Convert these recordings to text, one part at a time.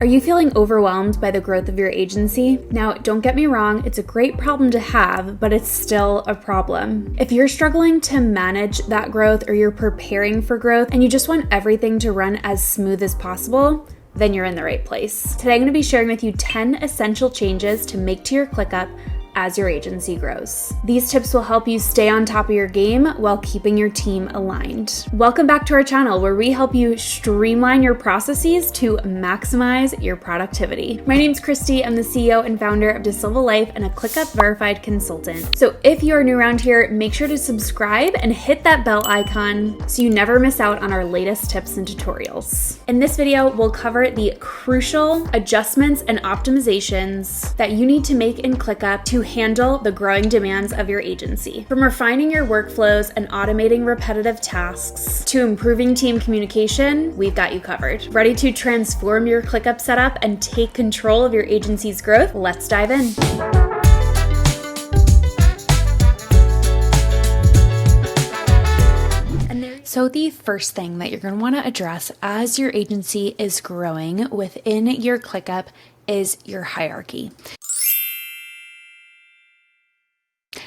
Are you feeling overwhelmed by the growth of your agency? Now, don't get me wrong, it's a great problem to have, but it's still a problem. If you're struggling to manage that growth or you're preparing for growth and you just want everything to run as smooth as possible, then you're in the right place. Today, I'm going to be sharing with you 10 essential changes to make to your ClickUp as your agency grows. These tips will help you stay on top of your game while keeping your team aligned. Welcome back to our channel where we help you streamline your processes to maximize your productivity. My name's Christy. I'm the CEO and founder of DeSilva Life and a ClickUp verified consultant. So if you're new around here, make sure to subscribe and hit that bell icon so you never miss out on our latest tips and tutorials. In this video, we'll cover the crucial adjustments and optimizations that you need to make in ClickUp to handle the growing demands of your agency. From refining your workflows and automating repetitive tasks to improving team communication, we've got you covered. Ready to transform your ClickUp setup and take control of your agency's growth? Let's dive in. So the first thing that you're going to want to address as your agency is growing within your ClickUp is your hierarchy.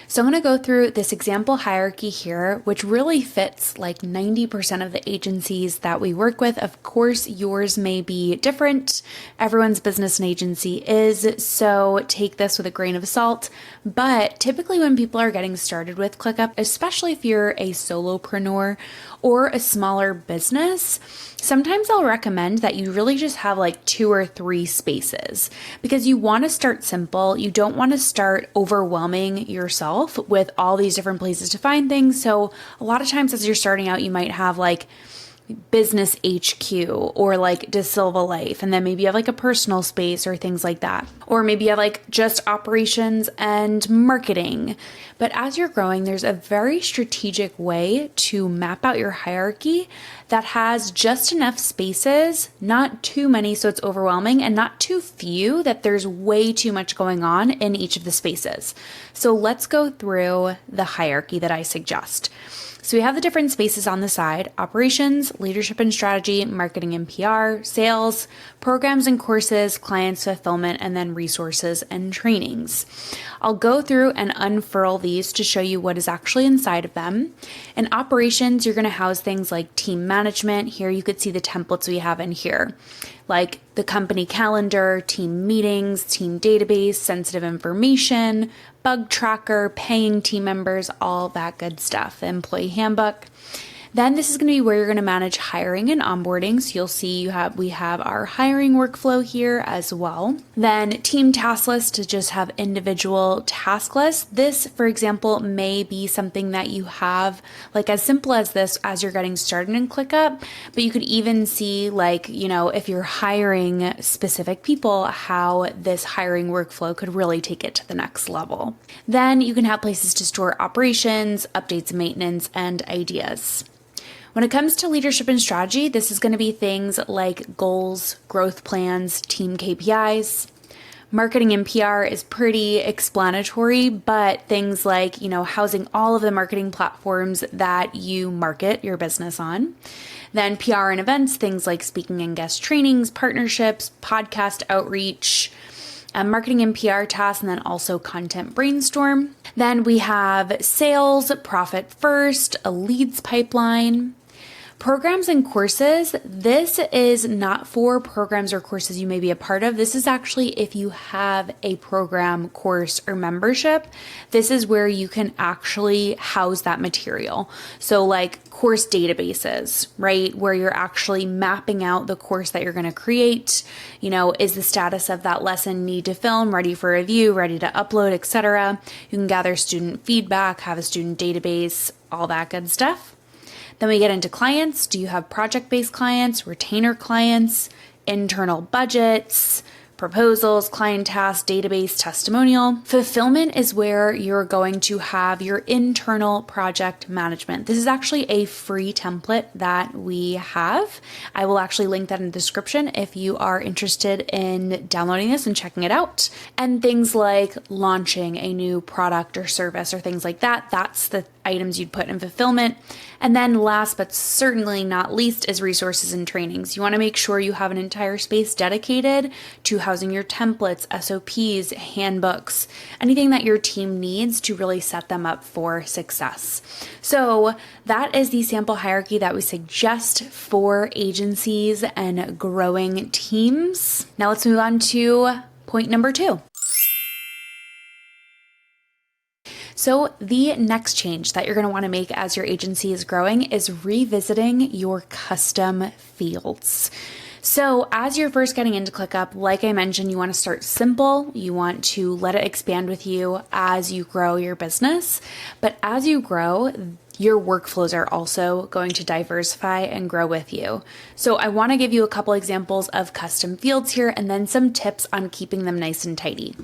So I'm going to go through this example hierarchy here, which really fits like 90% of the agencies that we work with. Of course, yours may be different. Everyone's business and agency is, so take this with a grain of salt. But typically when people are getting started with ClickUp, especially if you're a solopreneur or a smaller business, sometimes I'll recommend that you really just have like 2 or 3 spaces because you want to start simple. You don't want to start overwhelming yourself with all these different places to find things. So a lot of times as you're starting out, you might have like business HQ or like DeSilva Life, and then maybe you have like a personal space or things like that. Or maybe you have like just operations and marketing. But as you're growing, there's a very strategic way to map out your hierarchy that has just enough spaces, not too many so it's overwhelming, and not too few that there's way too much going on in each of the spaces. So let's go through the hierarchy that I suggest. So we have the different spaces on the side: operations, leadership and strategy, marketing and PR, sales, programs and courses, clients fulfillment, and then resources and trainings. I'll go through and unfurl these to show you what is actually inside of them. In operations, you're going to house things like team management. Here you could see the templates we have in here, like the company calendar, team meetings, team database, sensitive information, bug tracker, paying team members, all that good stuff, the employee handbook. Then this is going to be where you're going to manage hiring and onboarding. So you'll see we have our hiring workflow here as well. Then team task list to just have individual task lists. This, for example, may be something that you have like as simple as this as you're getting started in ClickUp, but you could even see like, if you're hiring specific people, how this hiring workflow could really take it to the next level. Then you can have places to store operations, updates and maintenance, and ideas. When it comes to leadership and strategy, this is going to be things like goals, growth plans, team KPIs. Marketing and PR is pretty explanatory, but things like, housing all of the marketing platforms that you market your business on. Then PR and events, things like speaking and guest trainings, partnerships, podcast outreach, marketing and PR tasks, and then also content brainstorm. Then we have sales, profit first, a leads pipeline. Programs and courses, this is not for programs or courses you may be a part of. This is actually if you have a program, course, or membership. This is where you can actually house that material. So like course databases, right? Where you're actually mapping out the course that you're going to create. Is the status of that lesson need to film, ready for review, ready to upload, etc. You can gather student feedback, have a student database, all that good stuff. Then we get into clients. Do you have project-based clients, retainer clients, internal budgets, proposals, client tasks, database, testimonial? Fulfillment is where you're going to have your internal project management. This is actually a free template that we have. I will actually link that in the description if you are interested in downloading this and checking it out. And things like launching a new product or service or things like that, that's the items you'd put in fulfillment. And then last but certainly not least is resources and trainings. You want to make sure you have an entire space dedicated to housing your templates, SOPs, handbooks, anything that your team needs to really set them up for success. So that is the sample hierarchy that we suggest for agencies and growing teams. Now let's move on to point number 2. So the next change that you're going to want to make as your agency is growing is revisiting your custom fields. So as you're first getting into ClickUp, like I mentioned, you want to start simple. You want to let it expand with you as you grow your business. But as you grow, your workflows are also going to diversify and grow with you. So I want to give you a couple examples of custom fields here and then some tips on keeping them nice and tidy.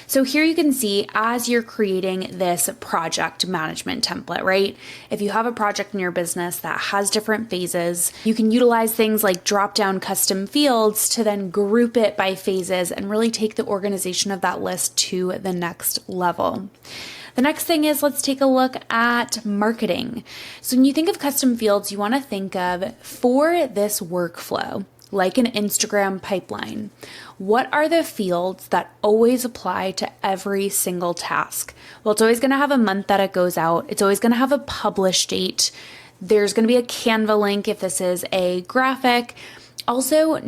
So here you can see as you're creating this project management template, right? If you have a project in your business that has different phases, you can utilize things like drop down custom fields to then group it by phases and really take the organization of that list to the next level. The next thing is, let's take a look at marketing. So when you think of custom fields, you want to think of, for this workflow, like an Instagram pipeline, what are the fields that always apply to every single task? Well, it's always going to have a month that it goes out. It's always going to have a publish date. There's going to be a Canva link if this is a graphic. Also,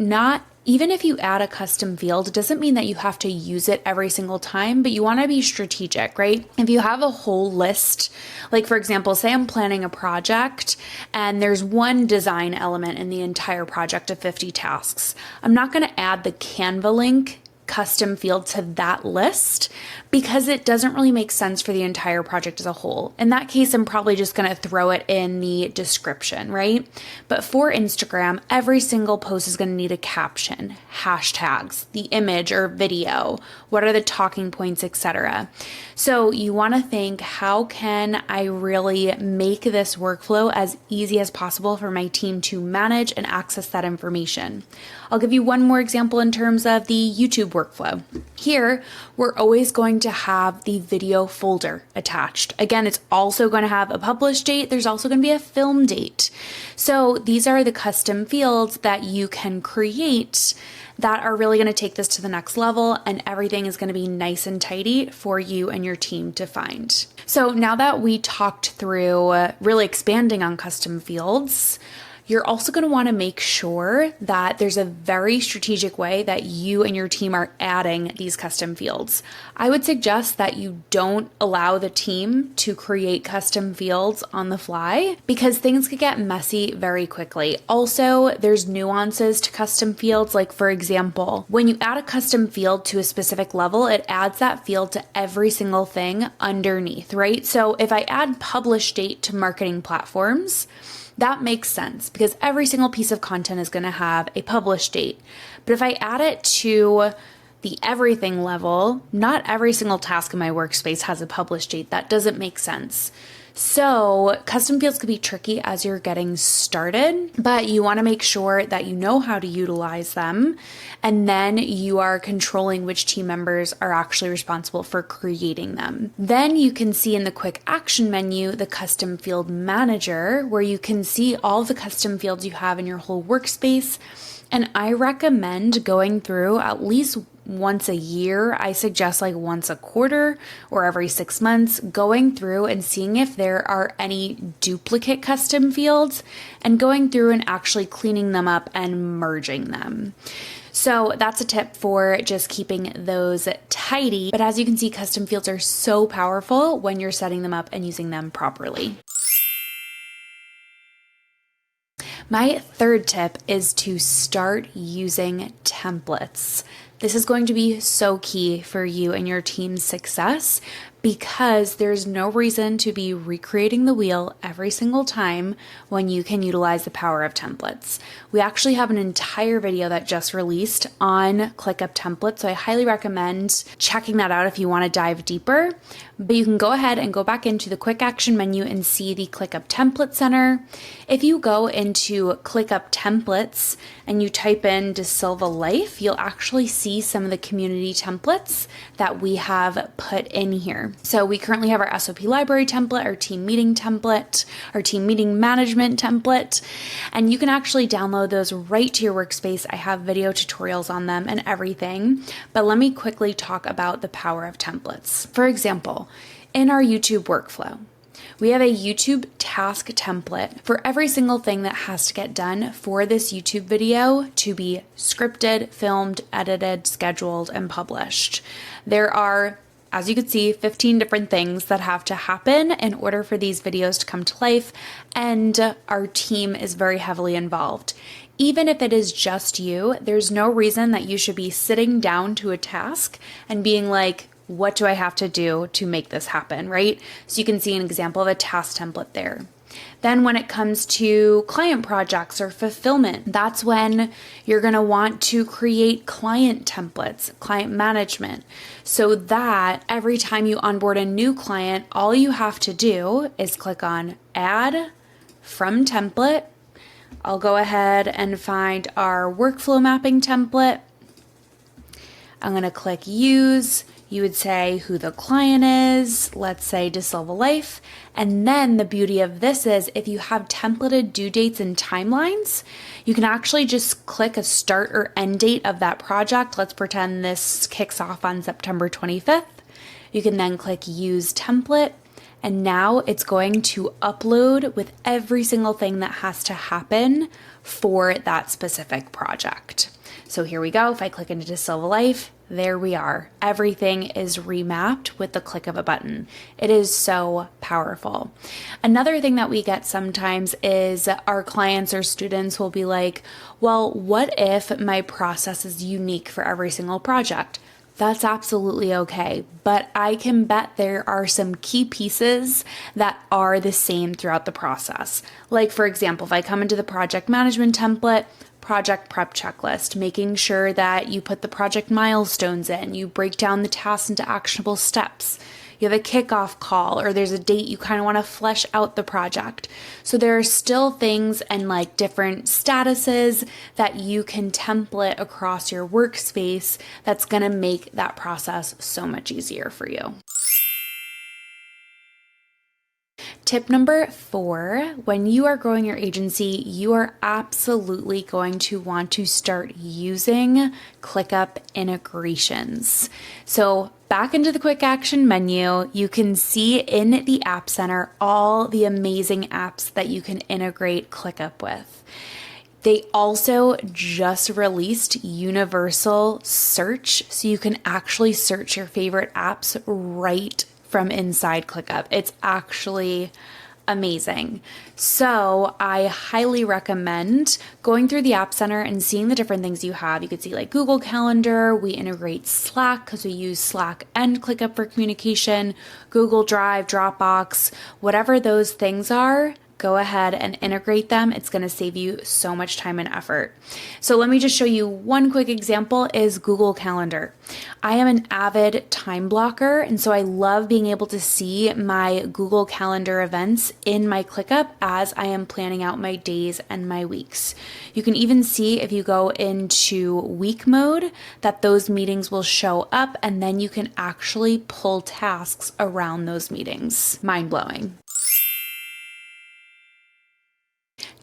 even if you add a custom field, it doesn't mean that you have to use it every single time, but you want to be strategic, right? If you have a whole list, like for example, say I'm planning a project and there's one design element in the entire project of 50 tasks, I'm not going to add the Canva link custom field to that list because it doesn't really make sense for the entire project as a whole. In that case, I'm probably just going to throw it in the description, right? But for Instagram, every single post is going to need a caption, hashtags, the image or video, what are the talking points, etc. So you want to think, how can I really make this workflow as easy as possible for my team to manage and access that information? I'll give you one more example in terms of the YouTube workflow. Here, we're always going to have the video folder attached. Again, it's also going to have a publish date. There's also going to be a film date. So these are the custom fields that you can create that are really going to take this to the next level, and everything is going to be nice and tidy for you and your team to find. So now that we talked through really expanding on custom fields, you're also going to want to make sure that there's a very strategic way that you and your team are adding these custom fields. I would suggest that you don't allow the team to create custom fields on the fly because things could get messy very quickly. Also, there's nuances to custom fields. Like for example, when you add a custom field to a specific level, it adds that field to every single thing underneath, right? So if I add publish date to marketing platforms, that makes sense because every single piece of content is going to have a publish date. But if I add it to the everything level, not every single task in my workspace has a publish date. That doesn't make sense. So custom fields could be tricky as you're getting started, but you want to make sure that you know how to utilize them, and then you are controlling which team members are actually responsible for creating them. Then you can see in the quick action menu the custom field manager, where you can see all the custom fields you have in your whole workspace. And I recommend going through at least once a year. I suggest like once a quarter or every 6 months, going through and seeing if there are any duplicate custom fields and going through and actually cleaning them up and merging them. So that's a tip for just keeping those tidy. But as you can see, custom fields are so powerful when you're setting them up and using them properly. My third tip is to start using templates. This is going to be so key for you and your team's success because there's no reason to be recreating the wheel every single time when you can utilize the power of templates. We actually have an entire video that just released on ClickUp Templates, so I highly recommend checking that out if you want to dive deeper. But you can go ahead and go back into the quick action menu and see the ClickUp Template Center. If you go into ClickUp Templates and you type in De Silva Life, you'll actually see see some of the community templates that we have put in here. So we currently have our SOP library template, our team meeting template, our team meeting management template, and you can actually download those right to your workspace. I have video tutorials on them and everything, but let me quickly talk about the power of templates. For example, in our YouTube workflow, we have a YouTube task template for every single thing that has to get done for this YouTube video to be scripted, filmed, edited, scheduled, and published. There are, as you can see, 15 different things that have to happen in order for these videos to come to life, and our team is very heavily involved. Even if it is just you, there's no reason that you should be sitting down to a task and being like, what do I have to do to make this happen, right? So you can see an example of a task template there. Then when it comes to client projects or fulfillment, that's when you're going to want to create client templates, client management, so that every time you onboard a new client, all you have to do is click on Add from Template. I'll go ahead and find our workflow mapping template. I'm going to click Use. You would say who the client is, let's say De Silva Life. And then the beauty of this is if you have templated due dates and timelines, you can actually just click a start or end date of that project. Let's pretend this kicks off on September 25th. You can then click Use Template. And now it's going to upload with every single thing that has to happen for that specific project. So here we go. If I click into De Silva Life, there we are. Everything is remapped with the click of a button. It is so powerful. Another thing that we get sometimes is our clients or students will be like, well, what if my process is unique for every single project? That's absolutely okay, but I can bet there are some key pieces that are the same throughout the process. Like for example, if I come into the project management template, project prep checklist, making sure that you put the project milestones in, you break down the tasks into actionable steps. You have a kickoff call, or there's a date you kind of want to flesh out the project. So there are still things and like different statuses that you can template across your workspace that's going to make that process so much easier for you. Tip number 4, when you are growing your agency, you are absolutely going to want to start using ClickUp integrations. So back into the quick action menu, you can see in the App Center all the amazing apps that you can integrate ClickUp with. They also just released universal search, so you can actually search your favorite apps right from inside ClickUp. It's actually amazing. So I highly recommend going through the App Center and seeing the different things you have. You could see like Google Calendar, we integrate Slack because we use Slack and ClickUp for communication, Google Drive, Dropbox, whatever those things are. Go ahead and integrate them. It's going to save you so much time and effort. So let me just show you one quick example is Google Calendar. I am an avid time blocker, and so I love being able to see my Google Calendar events in my ClickUp as I am planning out my days and my weeks. You can even see if you go into week mode that those meetings will show up, and then you can actually pull tasks around those meetings. Mind-blowing.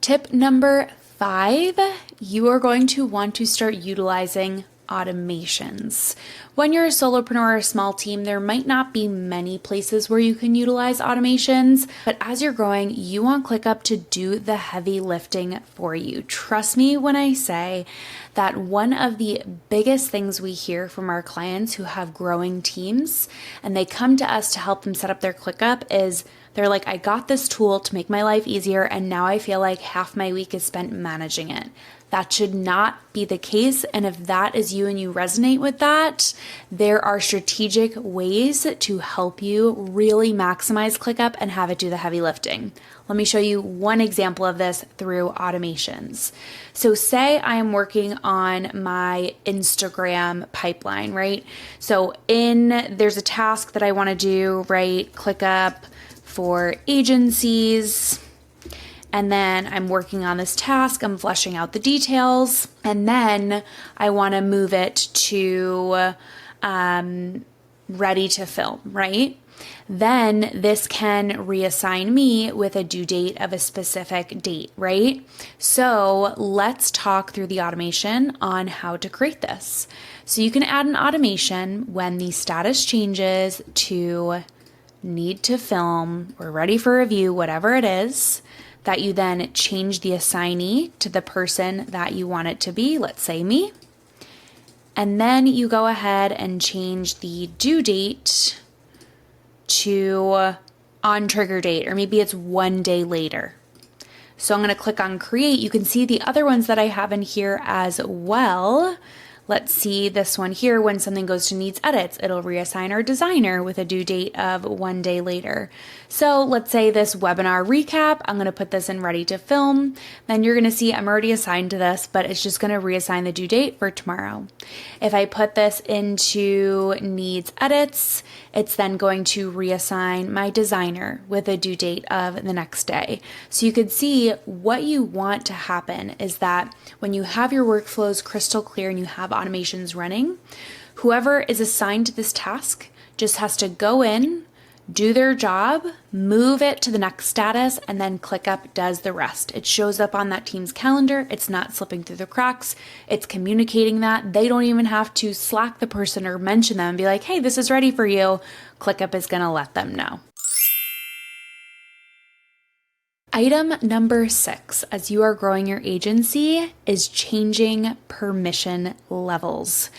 Tip number 5, you are going to want to start utilizing automations. When you're a solopreneur or a small team, there might not be many places where you can utilize automations, but as you're growing, you want ClickUp to do the heavy lifting for you. Trust me when I say that one of the biggest things we hear from our clients who have growing teams and they come to us to help them set up their ClickUp is they're like, I got this tool to make my life easier, and now I feel like half my week is spent managing it. That should not be the case. And if that is you and you resonate with that, there are strategic ways to help you really maximize ClickUp and have it do the heavy lifting. Let me show you one example of this through automations. So say I am working on my Instagram pipeline, right? So there's a task that I want to do, right? ClickUp for agencies. and then I'm working on this task, I'm fleshing out the details, and then I want to move it to ready to film, right? Then this can reassign me with a due date of a specific date, right? So let's talk through the automation on how to create this. So you can add an automation when the status changes to need to film or ready for review, whatever it is, that you then change the assignee to the person that you want it to be, let's say me. And then you go ahead and change the due date to on trigger date, or maybe it's 1 day later. So I'm going to click on create. You can see the other ones that I have in here as well. Let's see this one here. When something goes to needs edits, it'll reassign our designer with a due date of 1 day later. So let's say this webinar recap, I'm going to put this in ready to film. Then you're going to see I'm already assigned to this, but it's just going to reassign the due date for tomorrow. If I put this into needs edits, it's then going to reassign my designer with a due date of the next day. So you could see what you want to happen is that when you have your workflows crystal clear and you have automations running, whoever is assigned to this task just has to go in, do their job, move it to the next status, and then ClickUp does the rest. It shows up on that team's calendar. It's not slipping through the cracks. It's communicating that. They don't even have to Slack the person or mention them and be like, hey, this is ready for you. ClickUp is going to let them know. Item number 6, as you are growing your agency, is changing permission levels.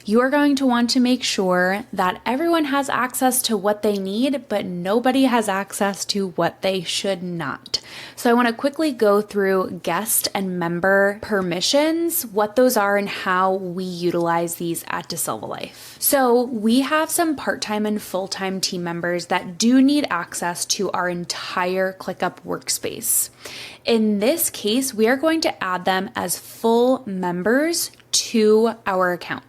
You are going to want to make sure that everyone has access to what they need, but nobody has access to what they should not. So I want to quickly go through guest and member permissions, what those are and how we utilize these at DeSilva Life. So we have some part-time and full-time team members that do need access to our entire ClickUp workspace. In this case, we are going to add them as full members to our account.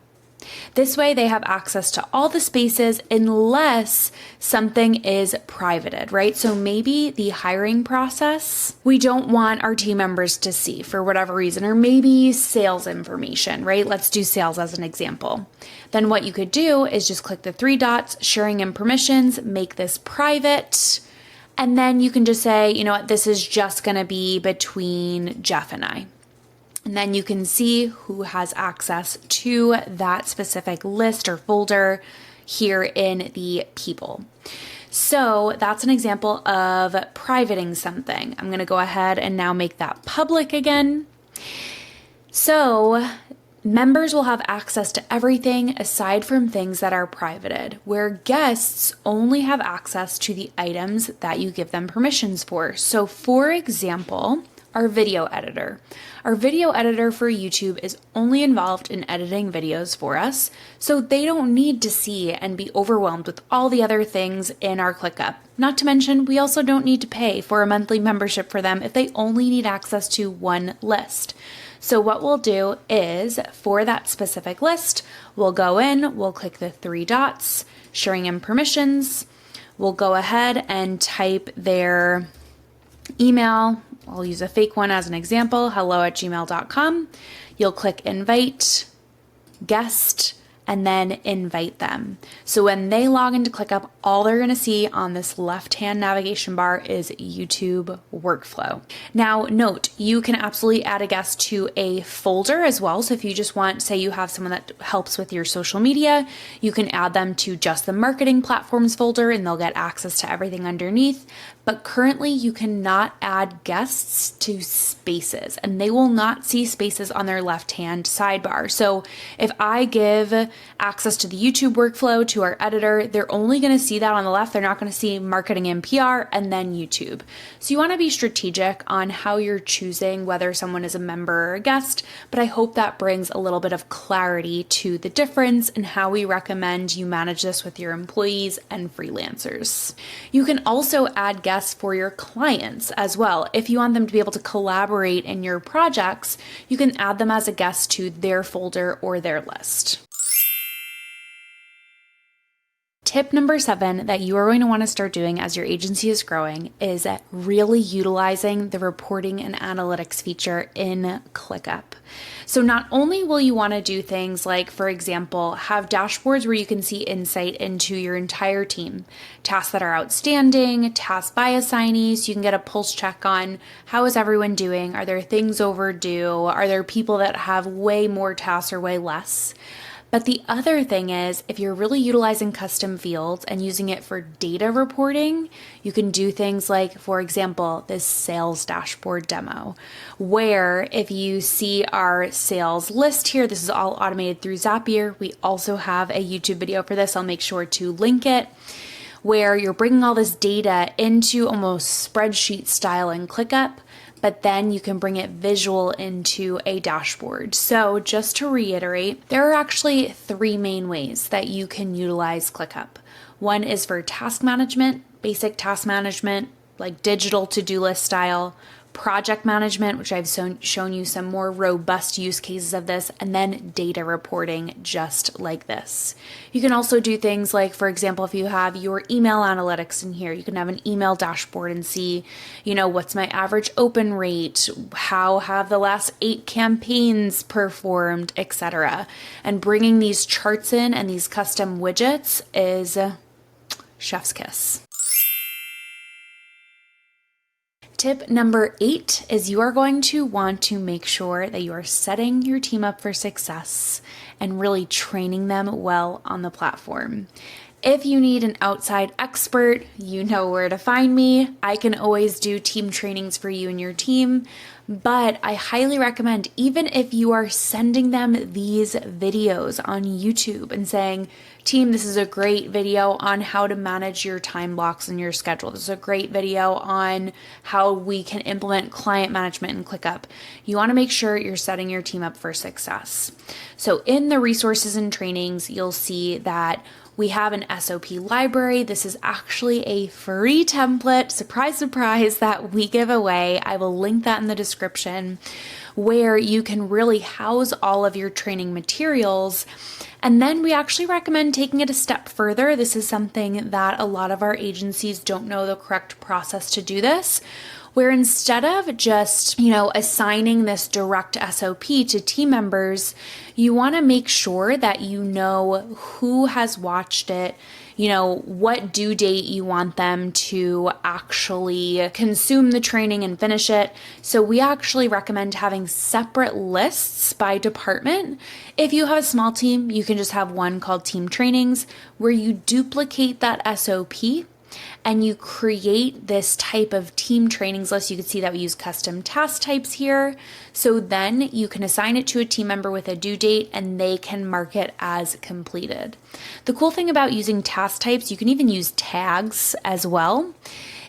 This way they have access to all the spaces unless something is privated, right? So maybe the hiring process, we don't want our team members to see for whatever reason, or maybe sales information, right? Let's do sales as an example. Then what you could do is just click the 3 dots, sharing and permissions, make this private. And then you can just say, you know what, this is just going to be between Jeff and I. And then you can see who has access to that specific list or folder here in the people. So that's an example of privating something. I'm going to go ahead and now make that public again. So members will have access to everything aside from things that are privated, where guests only have access to the items that you give them permissions for. So for example, our video editor. Our video editor for YouTube is only involved in editing videos for us, so they don't need to see and be overwhelmed with all the other things in our ClickUp. Not to mention, we also don't need to pay for a monthly membership for them if they only need access to one list. So what we'll do is, for that specific list, we'll go in, we'll click the 3 dots, sharing and permissions. We'll go ahead and type their email. I'll use a fake one as an example, hello@gmail.com. You'll click invite, guest, and then invite them. So when they log into ClickUp, all they're going to see on this left-hand navigation bar is YouTube workflow. Now, note, you can absolutely add a guest to a folder as well. So if you just want, say you have someone that helps with your social media, you can add them to just the marketing platforms folder and they'll get access to everything underneath. But currently you cannot add guests to spaces and they will not see spaces on their left-hand sidebar. So if I give access to the YouTube workflow to our editor, they're only going to see that on the left. They're not going to see marketing and PR and then YouTube. So you want to be strategic on how you're choosing whether someone is a member or a guest, but I hope that brings a little bit of clarity to the difference and how we recommend you manage this with your employees and freelancers. You can also add guests for your clients as well. If you want them to be able to collaborate in your projects, you can add them as a guest to their folder or their list. Tip number 7 that you are going to want to start doing as your agency is growing is really utilizing the reporting and analytics feature in ClickUp. So not only will you want to do things like, for example, have dashboards where you can see insight into your entire team, tasks that are outstanding, tasks by assignees, you can get a pulse check on how is everyone doing, are there things overdue, are there people that have way more tasks or way less. But the other thing is, if you're really utilizing custom fields and using it for data reporting, you can do things like, for example, this sales dashboard demo, where if you see our sales list here, this is all automated through Zapier. We also have a YouTube video for this. I'll make sure to link it, where you're bringing all this data into almost spreadsheet style in ClickUp, but then you can bring it visual into a dashboard. So just to reiterate, there are actually 3 main ways that you can utilize ClickUp. One is for task management, basic task management, like digital to-do list style, project management, which I've shown you some more robust use cases of this, and then data reporting just like this. You can also do things like, for example, if you have your email analytics in here, you can have an email dashboard and see, what's my average open rate, how have the last 8 campaigns performed, etc. And bringing these charts in and these custom widgets is chef's kiss. Tip number 8 is you are going to want to make sure that you are setting your team up for success and really training them well on the platform. If you need an outside expert, you know where to find me. I can always do team trainings for you and your team, but I highly recommend, even if you are sending them these videos on YouTube and saying, team, this is a great video on how to manage your time blocks in your schedule. This is a great video on how we can implement client management in ClickUp. You want to make sure you're setting your team up for success. So in the resources and trainings, you'll see that we have an SOP library. This is actually a free template, surprise, surprise, that we give away. I will link that in the description, where you can really house all of your training materials. And then we actually recommend taking it a step further. This is something that a lot of our agencies don't know the correct process to do this, where instead of just, assigning this direct SOP to team members, you want to make sure that you know who has watched it, what due date you want them to actually consume the training and finish it. So we actually recommend having separate lists by department. If you have a small team, you can just have one called team trainings, where you duplicate that SOP and you create this type of team trainings list. You can see that we use custom task types here. So then you can assign it to a team member with a due date and they can mark it as completed. The cool thing about using task types, you can even use tags as well,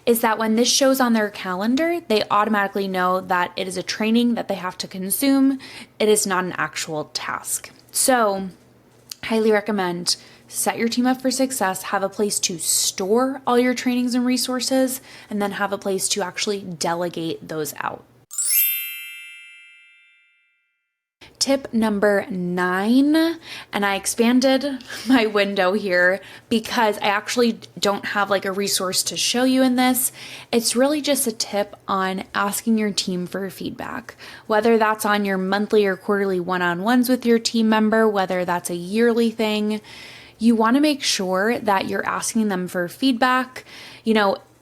is that when this shows on their calendar, they automatically know that it is a training that they have to consume. It is not an actual task. So highly recommend set your team up for success, have a place to store all your trainings and resources, and then have a place to actually delegate those out. Tip number 9, and I expanded my window here because I actually don't have like a resource to show you in this. It's really just a tip on asking your team for feedback, whether that's on your monthly or quarterly one-on-ones with your team member, whether that's a yearly thing. You want to make sure that you're asking them for feedback.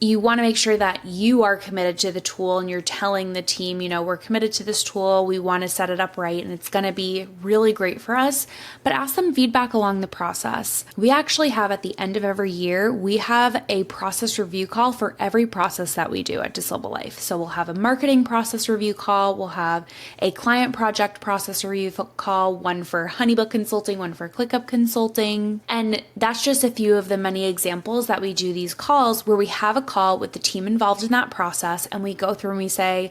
You want to make sure that you are committed to the tool and you're telling the team, we're committed to this tool, we want to set it up right, and it's going to be really great for us, but ask them feedback along the process. We actually have, at the end of every year, we have a process review call for every process that we do at Disable Life. So we'll have a marketing process review call, we'll have a client project process review call, one for Honeybook Consulting, one for ClickUp Consulting, and that's just a few of the many examples that we do these calls where we have a call with the team involved in that process and we go through and we say,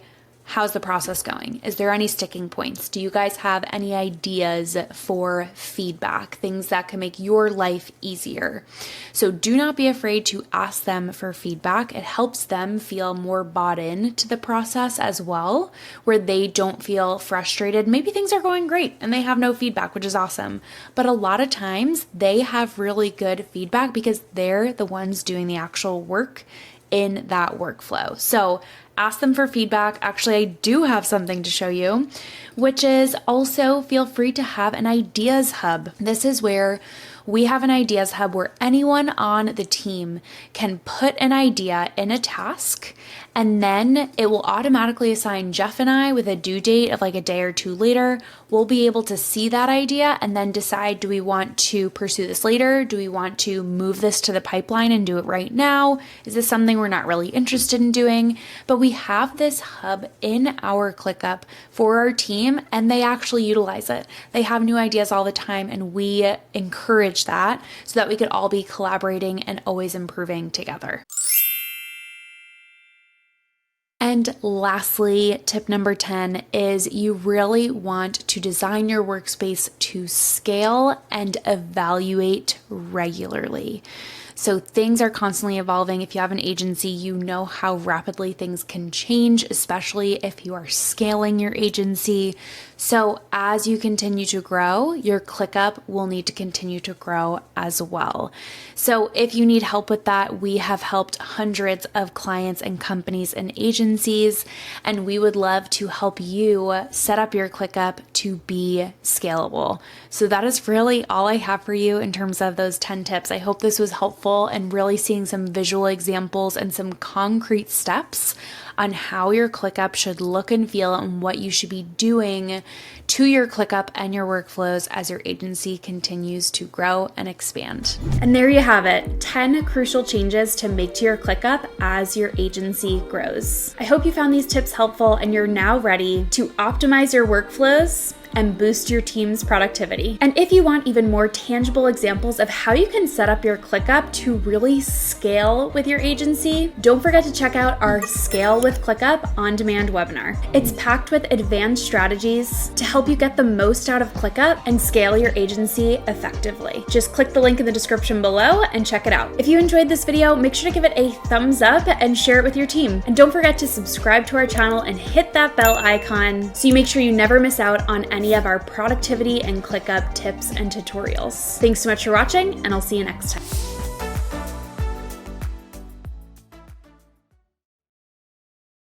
How's the process going? Is there any sticking points? Do you guys have any ideas for feedback, things that can make your life easier? So do not be afraid to ask them for feedback. It helps them feel more bought in to the process as well, where they don't feel frustrated. Maybe things are going great and they have no feedback, which is awesome. But a lot of times they have really good feedback because they're the ones doing the actual work in that workflow. So ask them for feedback. Actually, I do have something to show you, which is also feel free to have an ideas hub. This is where we have an ideas hub where anyone on the team can put an idea in a task, and then it will automatically assign Jeff and I with a due date of like a day or two later. We'll be able to see that idea and then decide, do we want to pursue this later? Do we want to move this to the pipeline and do it right now? Is this something we're not really interested in doing? But we have this hub in our ClickUp for our team, and they actually utilize it. They have new ideas all the time, and we encourage that so that we could all be collaborating and always improving together. And lastly, tip number 10 is you really want to design your workspace to scale and evaluate regularly. So things are constantly evolving. If you have an agency, you know how rapidly things can change, especially if you are scaling your agency. So as you continue to grow, your ClickUp will need to continue to grow as well. So if you need help with that, we have helped hundreds of clients and companies and agencies, and we would love to help you set up your ClickUp to be scalable. So that is really all I have for you in terms of those 10 tips. I hope this was helpful and really seeing some visual examples and some concrete steps on how your ClickUp should look and feel and what you should be doing to your ClickUp and your workflows as your agency continues to grow and expand. And there you have it, 10 crucial changes to make to your ClickUp as your agency grows. I hope you found these tips helpful and you're now ready to optimize your workflows and boost your team's productivity. And if you want even more tangible examples of how you can set up your ClickUp to really scale with your agency, don't forget to check out our Scale with ClickUp on-demand webinar. It's packed with advanced strategies to help you get the most out of ClickUp and scale your agency effectively. Just click the link in the description below and check it out. If you enjoyed this video, make sure to give it a thumbs up and share it with your team. And don't forget to subscribe to our channel and hit that bell icon so you make sure you never miss out on any of our productivity and ClickUp tips and tutorials. Thanks so much for watching, and I'll see you next time.